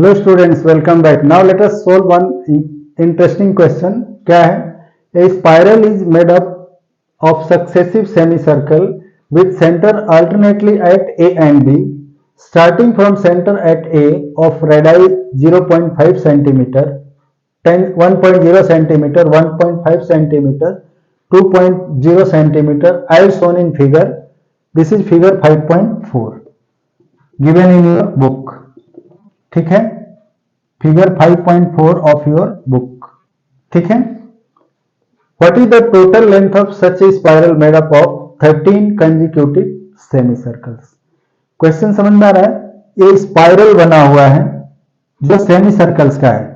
Hello students, welcome back. Now let us solve one interesting question. क्या है? A spiral is made up of successive semi circle with centre alternately at A and B, starting from center at A of radii 0.5 centimeter, 1.0 centimeter, 1.5 centimeter, 2.0 centimeter, as shown in figure. This is figure 5.4 given in your book. ठीक है, figure 5.4 of your book. ठीक है. What is the total length of such A spiral made up of 13 consecutive semi circles. Question समझ में आ रहा है? ये spiral बना हुआ है जो सेमी सर्कल्स का है,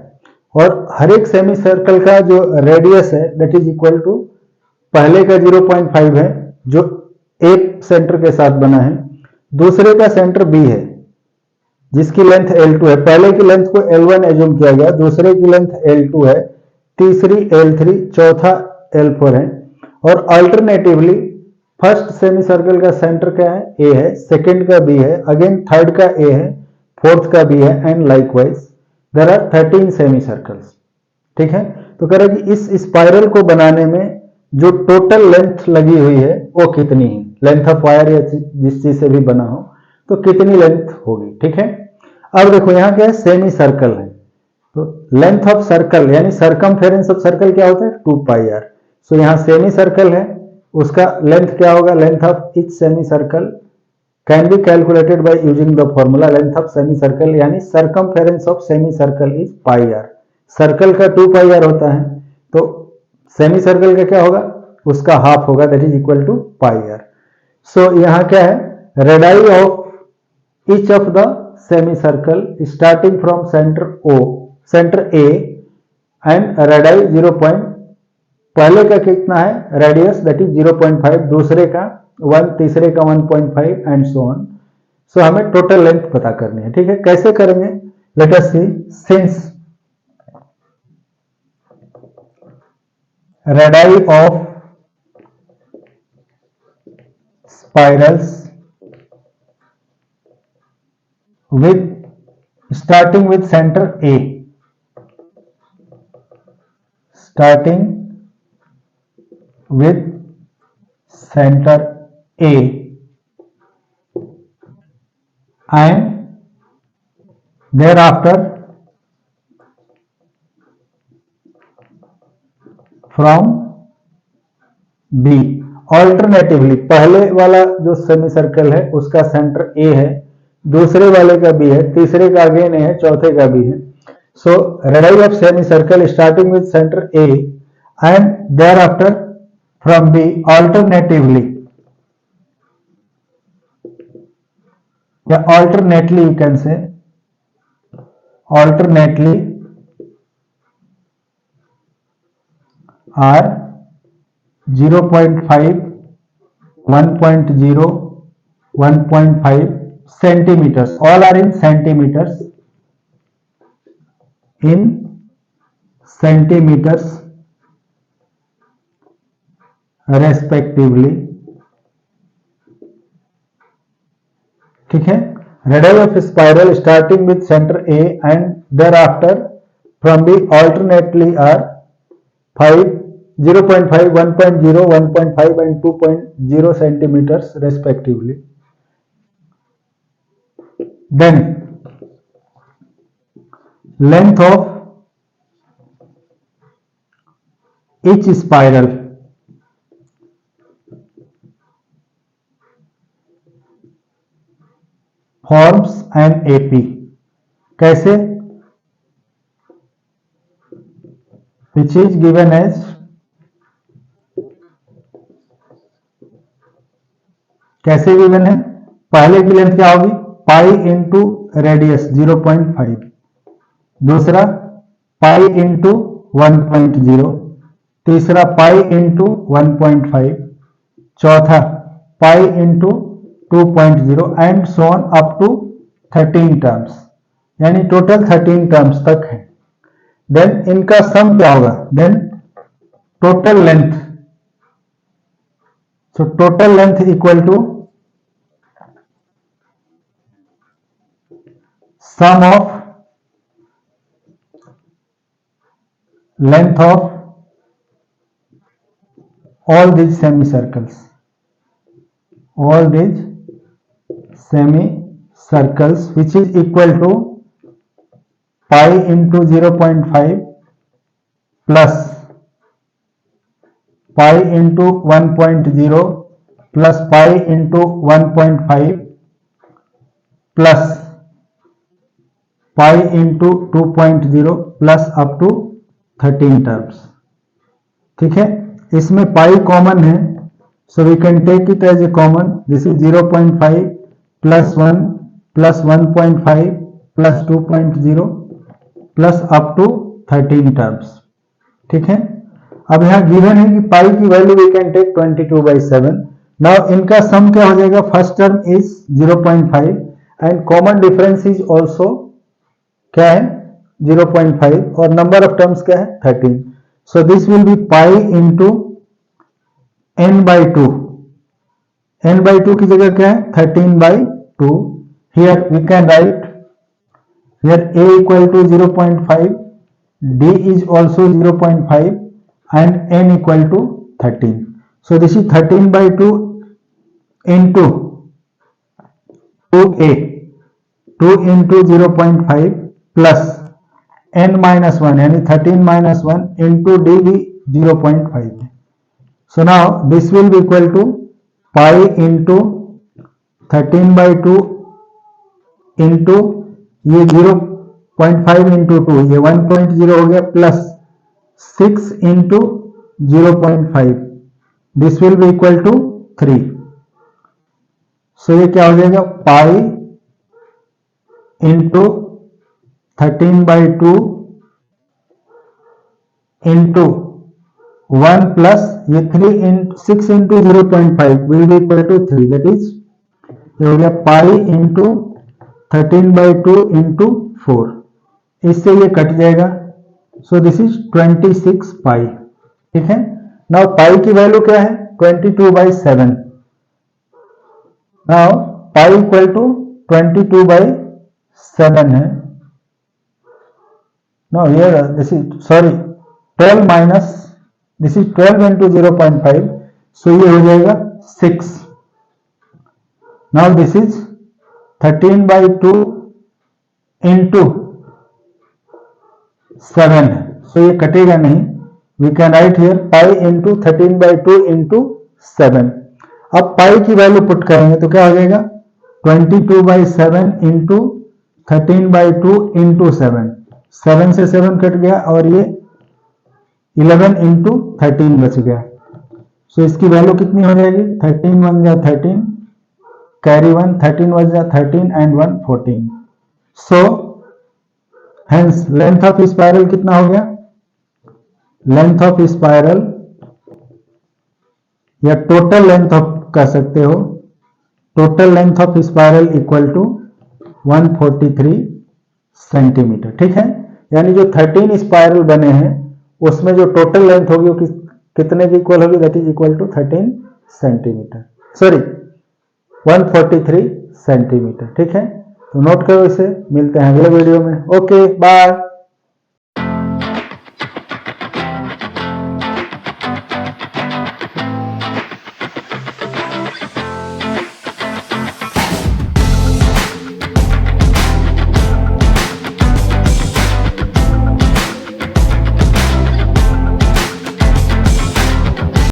और हर एक सेमी सर्कल का जो रेडियस है दैट इज इक्वल टू पहले का 0.5 है जो एक सेंटर के साथ बना है, दूसरे का सेंटर बी है जिसकी लेंथ L2 है. पहले की लेंथ को L1 एज्यूम किया गया, दूसरे की लेंथ L2 है, तीसरी L3, चौथा L4 है. और अल्टरनेटिवली फर्स्ट सेमी सर्कल का सेंटर क्या है? A है, सेकंड का B है, अगेन थर्ड का A है, फोर्थ का B है, and likewise there are 13 semi circles. ठीक है. तो कह रहा है कि इस स्पाइरल को बनाने में जो टोटल लेंथ लगी हुई है वो कितनी है. लेंथ ऑफ वायर या जिस चीज से भी बना हो तो कितनी लेंथ होगी. ठीक है. अब देखो यहां क्या है? सेमी सर्कल है, तो लेंथ ऑफ सर्कल यानी सरकमफेरेंस ऑफ सर्कल क्या होता है? 2πr. सो यहां सेमी सर्कल है, उसका लेंथ क्या होगा? Length of each semi circle can be calculated by using the formula length of semi circle, यानी circumference of semi circle is πr. Circle का 2πr होता है, तो सेमी सर्कल का क्या होगा? उसका हाफ होगा, that is equal to πr. So यहां क्या है? Radii of each of the semicircle starting from center A and radii 0. पहले का कितना है रेडियस? दैट इज 0.5, दूसरे का 1, तीसरे का 1.5 एंड सो ऑन. सो हमें टोटल लेंथ पता करनी है. ठीक है. कैसे करेंगे? Let us see. Since radii of spirals with starting with center A, starting with center A and thereafter from B. Alternatively पहले वाला जो सेमी सर्कल है उसका सेंटर A है, दूसरे वाले का B है, तीसरे का अगेन A है, चौथे का B है. So radii of semi circle starting with centre A and there after from B alternatively या alternately you can say alternately are 0.5, 1.0, 1.5 centimeters. All are in centimeters. In centimeters respectively. ठीक है. Radii of spiral starting with center A and thereafter from B alternately are 5, 0.5, 1.0, 1.5 and 2.0 centimeters respectively. Then length of each spiral forms an AP. कैसे? Which is given as कैसे given है? पहले की length क्या होगी? Pi into radius 0.5, दूसरा pi into 1.0, तीसरा पाई into 1.5, चौथा pi into 2.0 and so on up to 13 terms, यानी टोटल 13 टर्म्स तक है. देन इनका सम क्या होगा? Then total length. So total length equal to sum of length of all these semicircles, which is equal to pi into 0.5 plus pi into 1.0 plus pi into 1.5 plus pi into 2.0 plus up to 13 terms. ठीक है, इसमें pi common है, so we can take it as a common. This is 0.5 plus 1 plus 1.5 plus 2.0 plus up to 13 terms. ठीक है, अब यहाँ given है कि पाई की value we can take 22/7. Now इनका सम क्या हो जाएगा? First term is 0.5 and common difference is also क्या है? 0.5 और नंबर ऑफ टर्म्स क्या है? 13. So this will be pi into n/2. n/2 की जगह क्या है? 13/2. Here we can write here a equal to 0.5, d is also 0.5 and n equal to 13. So this is 13/2 into 2a, 2 into 0.5 plus n minus 1 यानी 13 minus 1 into d भी 0.5. So now this will be equal to pi into 13/2 into ये 0.5 into 2 ये 1.0 हो गया plus 6 into 0.5. This will be equal to 3. सो ये क्या हो जाएगा? पाई इंटू 13/2 इंटू 1 प्लस ये 6 into 0.5 will be equal to 3. That is ये हो गया पाई इंटू 13/2 इंटू 4. इससे ये कट जाएगा. सो दिस इज 26 पाई. ठीक है, नाउ पाई की वैल्यू क्या है? 22/7. नाउ पाई इक्वल टू 22/7 है. Now here this is 12 minus this is 12 into 0.5. सो ये हो जाएगा 6. नाउ दिस इज 13/2 इंटू 7 है. सो ये कटेगा नहीं. We can write here pi into 13/2 into 7. अब पाई की वैल्यू पुट करेंगे तो क्या हो जाएगा? 22/7 इंटू 13/2 इंटू 7. 7 से 7 कट गया और ये 11 इंटू 13 बच गया. सो इसकी वैल्यू कितनी हो जाएगी? 13 1 जा 13 कैरी 1, 13 1 जा 13 and 1 14. So hence length of spiral कितना हो गया? लेंथ ऑफ स्पाइरल या टोटल लेंथ ऑफ कह सकते हो. Total length of spiral equal to 143 centimetre. ठीक है, यानी जो 13 स्पाइरल बने हैं उसमें जो टोटल लेंथ होगी वो कितने की इक्वल होगी? That is equal to 13 centimetre. Sorry 143 centimetre. ठीक है, तो नोट करो इसे. मिलते हैं अगले वीडियो में. Okay bye.